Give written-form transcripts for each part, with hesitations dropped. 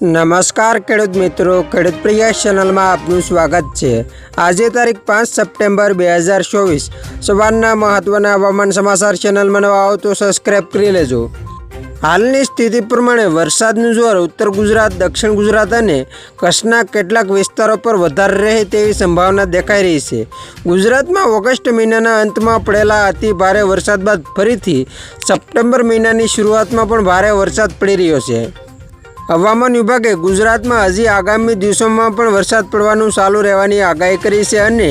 નમસ્કાર ખેડૂત મિત્રો, ખેડૂત પ્રિય ચેનલમાં આપનું સ્વાગત છે। આજે તારીખ 5 સપ્ટેમ્બર 2024 સવારના મહત્વના હવામાન સમાચાર ચેનલમાં નવા આવો તો સબસ્ક્રાઇબ કરી લેજો। હાલની સ્થિતિ પ્રમાણે વરસાદનું જોર ઉત્તર ગુજરાત, દક્ષિણ ગુજરાત અને કચ્છના કેટલાક વિસ્તારો પર વધારે રહે તેવી સંભાવના દેખાઈ રહી છે। ગુજરાતમાં ઓગસ્ટ મહિનાના અંતમાં પડેલા અતિ ભારે વરસાદ બાદ ફરીથી સપ્ટેમ્બર મહિનાની શરૂઆતમાં પણ ભારે વરસાદ પડી રહ્યો છે। હવામાન વિભાગે ગુજરાતમાં હજી આગામી દિવસોમાં પણ વરસાદ પડવાનું ચાલુ રહેવાની આગાહી કરી છે અને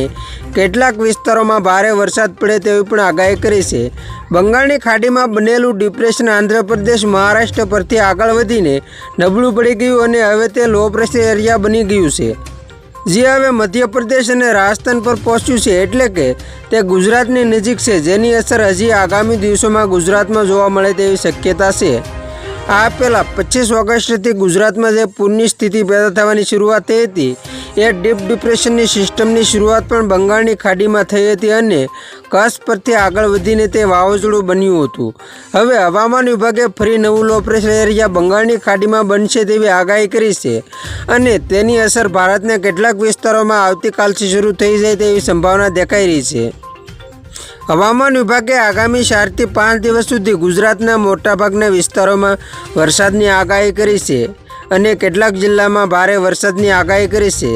કેટલાક વિસ્તારોમાં ભારે વરસાદ પડે તેવી પણ આગાહી કરી છે। બંગાળની ખાડીમાં બનેલું ડિપ્રેશન આંધ્રપ્રદેશ, મહારાષ્ટ્ર પરથી આગળ વધીને નબળું પડી ગયું અને હવે તે લો પ્રેશર એરિયા બની ગયું છે, જે હવે મધ્યપ્રદેશ અને રાજસ્થાન પર પહોંચ્યું છે, એટલે કે તે ગુજરાતની નજીક છે, જેની અસર હજી આગામી દિવસોમાં ગુજરાતમાં જોવા મળે તેવી શક્યતા છે। આ પહેલાં 25 ઓગસ્ટથી ગુજરાતમાં જે પૂરની સ્થિતિ પેદા થવાની શરૂઆત થઈ હતી એ ડીપ ડિપ્રેશનની સિસ્ટમની શરૂઆત પણ બંગાળની ખાડીમાં થઈ હતી અને કચ્છ પરથી આગળ વધીને તે વાવાઝોડું બન્યું હતું। હવે હવામાન વિભાગે ફરી નવું લો પ્રેશર એરિયા બંગાળની ખાડીમાં બનશે તેવી આગાહી કરી છે અને તેની અસર ભારતના કેટલાક વિસ્તારોમાં આવતીકાલથી શરૂ થઈ જાય તેવી સંભાવના દેખાઈ રહી છે। હવામાન વિભાગે આગામી 4 થી 5 દિવસ સુધી ગુજરાતના મોટાભાગના વિસ્તારોમાં વરસાદની આગાહી કરી છે અને કેટલાક જિલ્લામાં ભારે વરસાદની આગાહી કરી છે।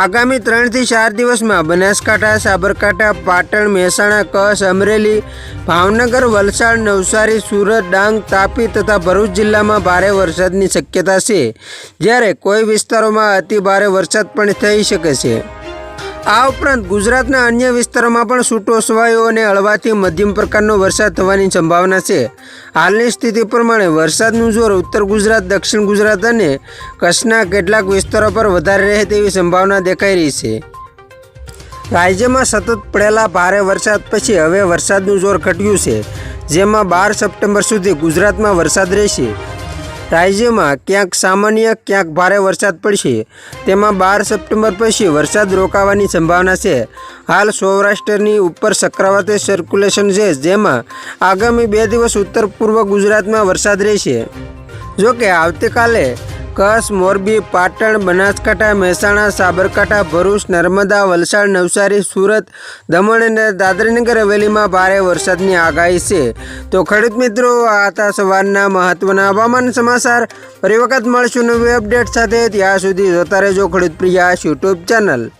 આગામી 3 થી 4 દિવસમાં બનાસકાંઠા, સાબરકાંઠા, પાટણ, મહેસાણા, કચ્છ, અમરેલી, ભાવનગર, વલસાડ, નવસારી, સુરત, ડાંગ, તાપી તથા ભરૂચ જિલ્લામાં ભારે વરસાદની શક્યતા છે, જ્યારે કોઈ વિસ્તારોમાં અતિ ભારે વરસાદ પણ થઈ શકે છે। આ ઉપરાંત ગુજરાતના અન્ય વિસ્તારોમાં પણ છૂટો છવાયો અને હળવાથી મધ્યમ પ્રકારનો વરસાદ થવાની સંભાવના છે। હાલની સ્થિતિ પ્રમાણે વરસાદનું જોર ઉત્તર ગુજરાત, દક્ષિણ ગુજરાત અને કચ્છના કેટલાક વિસ્તારો પર વધારે રહે તેવી સંભાવના દેખાઈ રહી છે। રાજ્યમાં સતત પડેલા ભારે વરસાદ પછી હવે વરસાદનું જોર ઘટ્યું છે, જેમાં 12 સપ્ટેમ્બર સુધી ગુજરાતમાં વરસાદ રહેશે। રાજ્યમાં ક્યાંક સામાન્ય, ક્યાંક ભારે વરસાદ પડશે, તેમાં 12 સપ્ટેમ્બર પછી વરસાદ રોકાવાની સંભાવના છે। હાલ સૌરાષ્ટ્રની ઉપર ચક્રવાતી સર્ક્યુલેશન છે, જેમાં આગામી 2 દિવસ ઉત્તર પૂર્વ ગુજરાતમાં વરસાદ રહેશે। જોકે આવતીકાલે કચ્છ, મોરબી, પાટણ, બનાસકાંઠા, મહેસાણા, સાબરકાંઠા, ભરૂચ, નર્મદા, વલસાડ, નવસારી, સુરત, દમણ અને દાદરાનગર હવેલીમાં ભારે વરસાદની આગાહી છે। તો ખેડૂત મિત્રો, આ હતા સવારના મહત્વના હવામાન સમાચાર। ફરી વખત મળશું નવી અપડેટ સાથે, ત્યાં સુધી જોતા રહેજો ખેડૂત પ્રિય યુટ્યુબ ચેનલ।